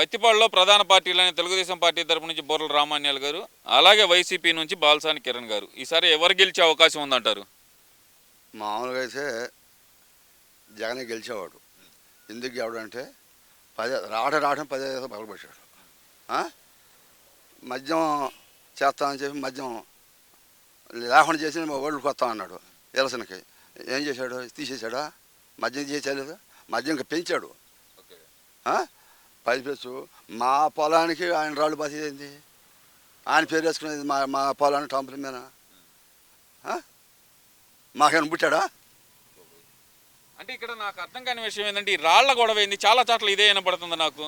పత్తిపాడులో ప్రధాన పార్టీలైన తెలుగుదేశం పార్టీ తరపు నుంచి బోర్ల రామాన్యాలు గారు, అలాగే వైసీపీ నుంచి బాలసాని కిరణ్ గారు. ఈసారి ఎవరు గెలిచే అవకాశం ఉందంటారు? మామూలుగా అయితే జగనే గెలిచేవాడు. ఎందుకు గెలవడంటే రావడం 15 పగలబెట్టాడు. మద్యం చేస్తామని చెప్పి మద్యం లేకుండా చేసి ఓళ్ళు కొత్త అన్నాడు. ఎలసనకి ఏం చేశాడు? తీసేశాడా? మద్యం చేసేయలేదు, మద్యం ఇంకా పెంచాడు. 10 పెచ్చు మా పొలానికి ఆయన రాళ్ళు బతికేంది, ఆయన పేరు వేసుకునేది మా పొలానికి టంపుల మీద మాకేమైనా పుట్టాడా? అంటే ఇక్కడ నాకు అర్థం కాని విషయం ఏంటంటే, ఈ రాళ్ల గొడవ ఏంది? చాలా చోట్ల ఇదే వినపడుతుంది నాకు.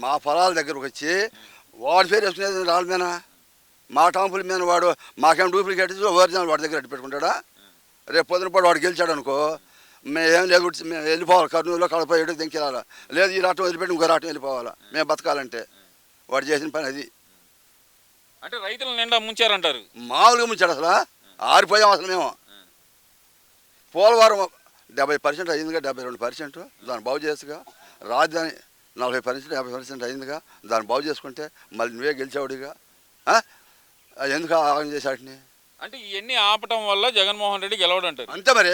మా పొలాల దగ్గరకు వచ్చి వాడి పేరు వేసుకునేది రాళ్ళ మీద, మా టంపుల మీద. వాడు మాకేం డూప్లికేట్ ఒరిజినల్ వాడి దగ్గర అడ్డు పెట్టుకుంటాడా? రేపు పొద్దున పాటు వాడు గెలిచాడు అనుకో, మేము లేదు, మేము వెళ్ళిపోవాలి, కర్నూలులో కడప ఏడు దింకెళ్ళాలి. లేదు ఈ రాటం వదిలిపెట్టి ఇంకో రాటం వెళ్ళిపోవాలా మేము బతకాలంటే. వాడు చేసిన పని అది. అంటే రైతులు నిండా ముంచారంటారు. మామూలుగా ముంచాడు. అసలు ఆరిపోయాం అసలు మేము. పోలవరం 70% అయిందిగా, 72% దాన్ని బాగు చేసుగా. రాజధాని 40%, 50% అయిందిగా. దాన్ని బాగు చేసుకుంటే మళ్ళీ నువ్వే గెలిచావుడిగా. ఎందుకు ఆగం చేశాటిని? అంటే ఇవన్నీ ఆపటం వల్ల జగన్మోహన్ రెడ్డి గెలవడంటారు. అంతే మరి,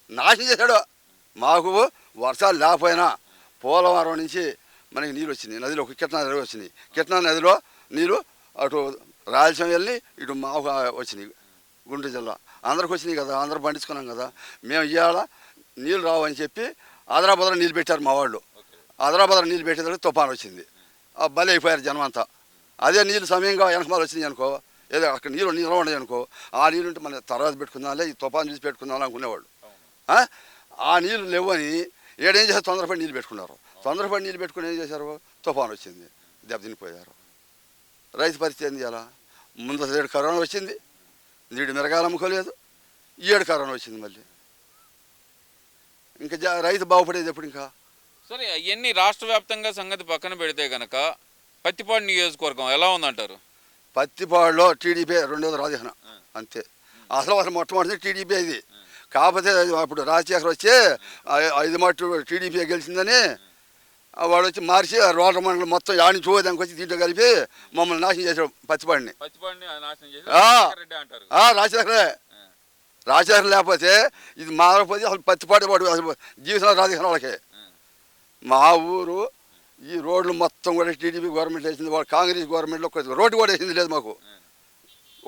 నాశనం చేశాడు. మాకు వర్షాలు లేకపోయినా పోలవరం నుంచి మనకి నీళ్ళు వచ్చినాయి. నదిలో కిట్నా నది వచ్చినాయి. కిట్నా నదిలో నీళ్ళు అటు రాయలసీమ వెళ్ళి ఇటు మాకు వచ్చినాయి. గుంటూరు జిల్లా అందరికి వచ్చినాయి కదా, అందరూ పండించుకున్నాం కదా. మేము ఇవాళ నీళ్ళు రావని చెప్పి ఆదరాబాద్లో నీళ్ళు పెట్టారు మా వాళ్ళు. ఆదరాబాద్లో నీళ్ళు పెట్టేదానికి తుఫాను వచ్చింది. బలి అయిపోయారు జనం అంతా. అదే నీళ్ళు సమయంగా వెనకమాలు వచ్చినాయి అనుకో, ఏదో అక్కడ నీళ్ళు ఉండదు అనుకో, ఆ నీళ్ళు ఉంటే మన తర్వాత పెట్టుకుందాంలే, ఈ తుఫాను చూసి పెట్టుకుందాం అనుకునేవాళ్ళు. ఆ నీళ్ళు లేవని ఏడేం చేశారు? తొందరపడి నీళ్ళు పెట్టుకున్నారు. తొందరపడి నీళ్ళు పెట్టుకుని ఏం చేశారు? తుఫాను వచ్చింది, దెబ్బతినిపోయారు. రైతు పరిస్థితి ఏంది? అలా ముందు 7 కరోనా వచ్చింది, నీడు మిరగాలు అమ్ముకోలేదు. 7 కరోనా వచ్చింది మళ్ళీ. ఇంకా రైతు బాగుపడేది ఎప్పుడు? ఇంకా సరే, అవన్నీ రాష్ట్ర వ్యాప్తంగా సంగతి పక్కన పెడితే కనుక పత్తిపాడు నియోజకవర్గం ఎలా ఉందంటారు? పత్తిపాడులో టీడీపీ 2వ రాజధాని అంతే. అసలు మొట్టమొదటి టీడీపీ ఇది. కాకపోతే అప్పుడు రాజశేఖర్ వచ్చి 5 మట్టు టీడీపీ గెలిచిందని వాడు వచ్చి మార్చి రోడ్ల మండలం మొత్తం యాని చూడడానికి వచ్చి దీంట్లో కలిపి మమ్మల్ని నాశనం చేశాడు పత్తిపాడిని. రాజశేఖరే. రాజశేఖర్ లేకపోతే ఇది మారకపోతే అసలు పత్తిపాడు వాడు అసలు జీవితంలో రాజశేఖర్ వాళ్ళకి. మా ఊరు ఈ రోడ్లు మొత్తం కూడా టీడీపీ గవర్నమెంట్ వేసింది. వాడు కాంగ్రెస్ గవర్నమెంట్లో ఒక్క రోడ్డు కూడా వేసింది లేదు మాకు.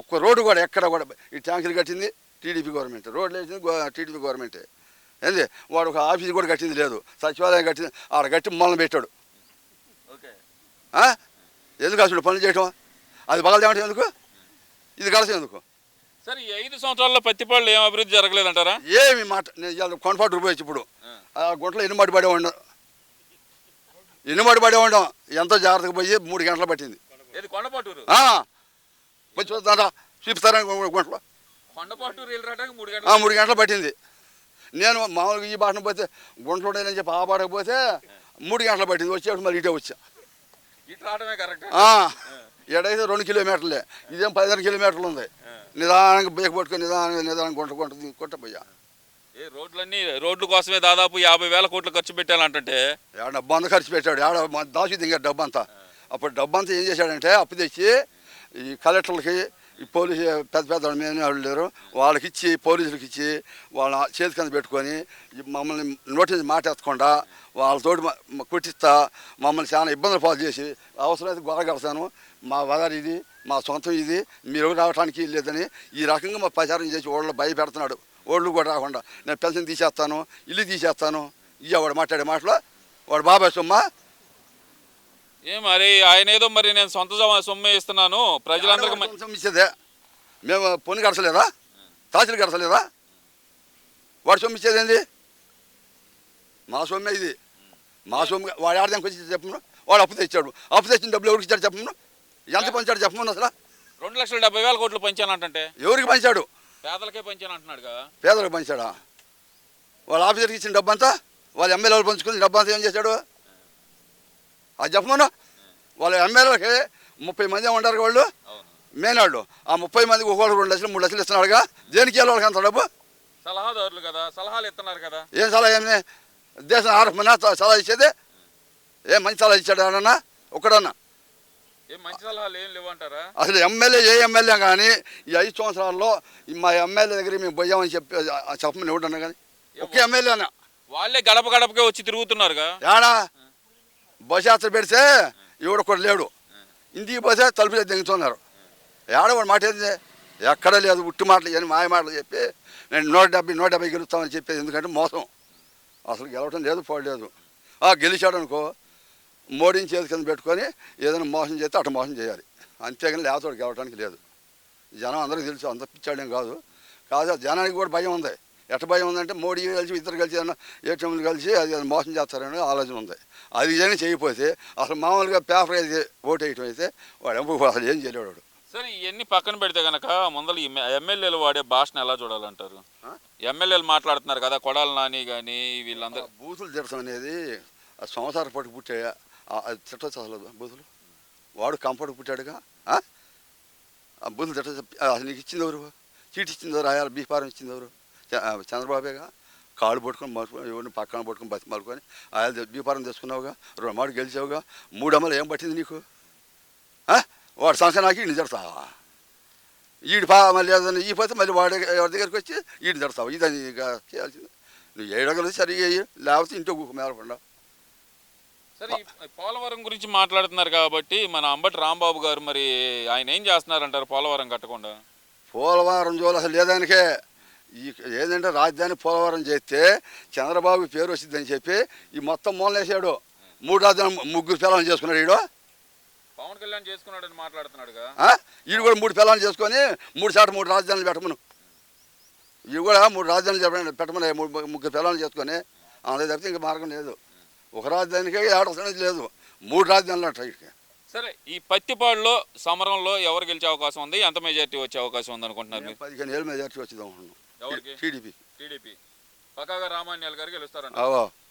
ఒక్క రోడ్డు కూడా ఎక్కడ కూడా. ఈ ట్యాంకులు కట్టింది టీడీపీ గవర్నమెంట్, రోడ్లు వేసింది టీడీపీ గవర్నమెంటే. ఏంది వాడు ఒక ఆఫీస్ కూడా కట్టింది లేదు, సచివాలయం కట్టింది. ఆడ కట్టి మొదలు పెట్టాడు. ఎందుకు అసలు పనులు చేయటం? అది బగలదేమంటే ఎందుకు, ఇది కలిసి ఎందుకు? సరే, ఈ 5 సంవత్సరాల్లో పత్తిపాడులో ఏం అభివృద్ధి జరగలేదంటారా? ఏమి మాట. నేను కొనపాటు రూపాయి ఇప్పుడు ఆ గుంటలో ఎన్నుమాటి పడే ఉండం, ఎంతో జాగ్రత్తగా పోయి 3 గంటలు పట్టింది. పోయి చూద్దాం చూపిస్తారా గుంటలో 3 గంటలు పట్టింది. నేను మామూలుగా ఈ బాటను పోతే గుంటలో ఉండేదని చెప్పి ఆ బాటకు పోతే 3 గంటలు పట్టింది. వచ్చేప్పుడు మరి ఇటే వచ్చా. ఎడైతే 2 కిలోమీటర్లే, ఇదేం 15 కిలోమీటర్లు ఉంది. నిదానంగా బేక్ పట్టుకొని నిదానంగా గుంట పోయా. రోడ్ల కోసమే దాదాపు 50,000 కోట్లు ఖర్చు పెట్టాలంటే డబ్బు అంతా ఖర్చు పెట్టాడు. దాచి దిగాడు డబ్బు అంతా. అప్పుడు డబ్బు అంతా ఏం చేశాడంటే అప్పు తెచ్చి ఈ కలెక్టర్లకి, ఈ పోలీసు పెద్ద వాళ్ళు లేరు వాళ్ళకి ఇచ్చి, పోలీసులకి ఇచ్చి వాళ్ళ చేతి కింద పెట్టుకొని మమ్మల్ని నోటీస్ మాట్లాడకుండా వాళ్ళతోటి కొట్టిస్తా మమ్మల్ని చాలా ఇబ్బందులు పాలు చేసి, అవసరమైతే గొడవ కడతాను, మా వదారు ఇది, మా సొంతం ఇది, మీరు రావడానికి లేదని ఈ రకంగా మా ప్రచారం చేసి ఓళ్ళు భయపెడుతున్నాడు. ఓళ్ళు కూడా రాకుండా నేను పెన్షన్ తీసేస్తాను, ఇల్లు తీసేస్తాను. వాడు మాట్లాడే మాటలో వాడు బాబాయ్ సొమ్మ. మరి ఆయన ఏదో మరి నేను సొంత సొమ్మే ఇస్తున్నాను ప్రజలందరికీ సొమ్ము ఇచ్చేదే. మేము పొన్ను గడచలేదా, తాసులు గడచలేదా? వాడు సొమ్ము ఇచ్చేది ఏంది? మా సొమ్మే ఇది, మా సొమ్ము. వాడు ఆడదానికి వచ్చి చెప్పను. వాడు అప్పు తెచ్చాడు. అప్పు తెచ్చిన డబ్బులు ఎవరికి ఇచ్చాడు చెప్పను? ఎంత పంచాడు చెప్పమని? అసలు 2,70,000 కోట్లు పంచానంటే ఎవరికి పంచాడు? పేదలకే పంచాను అంటున్నాడు. పేదలకు పంచాడా? వాళ్ళ ఆఫీసర్కి ఇచ్చిన డబ్బు అంతా వాళ్ళ ఎమ్మెల్యేలు పంచుకుని డబ్బు అంతా ఏం చేశాడు? అది చెప్పమను. వాళ్ళ ఎమ్మెల్యేలకి 30 మంది ఉంటారు వాళ్ళు, మేనాళ్ళు. ఆ 30 మందికి ఒకళ్ళు 2 లక్షలు 3 లక్షలు ఇస్తున్నాడుగా. దేనికి వాళ్ళకి అంత డబ్బు? సలహాదారులు కదా, సలహాలు ఇస్తున్నారు కదా. ఏం సలహా? ఏమి దేశం ఆరోపణ సలహా ఇచ్చేది? ఏం మంచి సలహా ఇచ్చాడు అన్నా ఒకడన్నా? ఏం మంచి సలహాలు ఏం లేవంటారా? అసలు ఏ ఎమ్మెల్యే కానీ ఈ 5 సంవత్సరాల్లో మా ఎమ్మెల్యే దగ్గర మేము పోయామని చెప్పమని ఎవడన్నా కానీ ఒకే ఎమ్మెల్యేనా? వాళ్ళే గడప గడపకే వచ్చి తిరుగుతున్నారుగా. ఏడా బస్ యాత్ర పెడితే ఎవడు కూడా లేడు, ఇంటికి పోతే తలుపులు దిగుతున్నారు. ఏడవాడు మాట ఏంది? ఎక్కడ లేదు. ఉట్టి మాటలు అని మాయ మాటలు చెప్పి నేను 170 గెలుస్తామని చెప్పేది. ఎందుకంటే మోసం, అసలు గెలవటం లేదు, పోలేదు. గెలిచాడు అనుకో మోడీని చేతి కింద పెట్టుకొని ఏదైనా మోసం చేస్తే అటు మోసం చేయాలి, అంతేగాని లేకపోతే గెలవడానికి లేదు. జనం అందరికీ తెలుసు, అంత పిచ్చాడేం కాదు. జనానికి కూడా భయం ఉంది. ఎట్ట భయం ఉందంటే మోడీ కలిసి ఇద్దరు కలిసి ఏదైనా ఏటీఎంలు కలిసి అది మోసం చేస్తారనే ఆలోచన ఉంది. అది ఏమైనా చేయకపోతే అసలు మామూలుగా పేపర్ అయితే ఓటు వేయటం అయితే వాడు అసలు ఏం చేయలేడు వాడు. సరే ఇవన్నీ పక్కన పెడితే కనుక ముందర ఈ ఎమ్మెల్యేలు వాడే భాషను ఎలా చూడాలంటారు? ఎమ్మెల్యేలు మాట్లాడుతున్నారు కదా, కొడాల నాని కానీ వీళ్ళందరూ. బూతులు తిడతాం అనేది సంవత్సరాల పాటు పుట్టే తిట్టచ్చు అసలు బూతులు. వాడు కంఫర్ట్ పుట్టాడుగా, ఆ బూతులు తిట్ట అసలు నీకు ఇచ్చింది ఎవరు? చీటి ఇచ్చింది ఎవరు? రాయాలి బీఫారం ఇచ్చింది ఎవరు? చంద్రబాబేగా. కాళ్ళు పట్టుకొని ఎవరిని పక్కన పట్టుకొని బతిమాలుకొని ఆయన బీఫారం తెచ్చుకున్నావుగా, 2 మాటలు గెలిచావుగా, 3 అమ్మలు ఏం పట్టింది నీకు? వాడు సంవత్సరం నాకు ఈయన తిడతావా? మళ్ళీ ఏదైనా ఈ పోతే మళ్ళీ వాడి ఎవరి దగ్గరికి వచ్చి ఈయన తిడతావు. ఇదని చేయాల్సింది. నువ్వు ఏడగలిసి సరిగా అయ్యి, లేకపోతే ఇంట్లో గుక్క మేలకుండా. సరే పోలవరం గురించి మాట్లాడుతున్నారు కాబట్టి మన అంబటి రాంబాబు గారు మరి ఆయన ఏం చేస్తున్నారంటారు పోలవరం కట్టకుండా? పోలవరం జోలు అసలు లేదానికే. ఏదంటే రాజధాని పోలవరం చేస్తే చంద్రబాబు పేరు వచ్చిందని చెప్పి ఈ మొత్తం మూలనేసాడు. 3 రాజధాని 3 పిల్లలు చేసుకున్నాడు ఈడు. పవన్ కళ్యాణ్ చేసుకున్నాడని మాట్లాడుతున్నాడుగా. ఈడు కూడా 3 పిల్లలు చేసుకొని 3 రాజధానులు పెట్టమను. ఇవి కూడా 3 రాజధానులు పెట్టమని 3 పిల్లలు చేసుకొని అందులో తప్పితే ఇంకా మార్గం లేదు. ఒక రాజధానికే ఏడాది లేదు, 3 రాజధానులు అంటారు ఇక్కడికి. సరే ఈ పత్తిపాడులో సమరంలో ఎవరు గెలిచే అవకాశం ఉంది? ఎంత మెజార్టీ వచ్చే అవకాశం ఉంది అనుకుంటున్నారు మీరు? 15,000 మెజార్టీ వచ్చింది అనుకుంటున్నాం. ఎవరికి? టీడీపీ పక్కాగా రామాన్యాల గారు గెలుస్తారంట.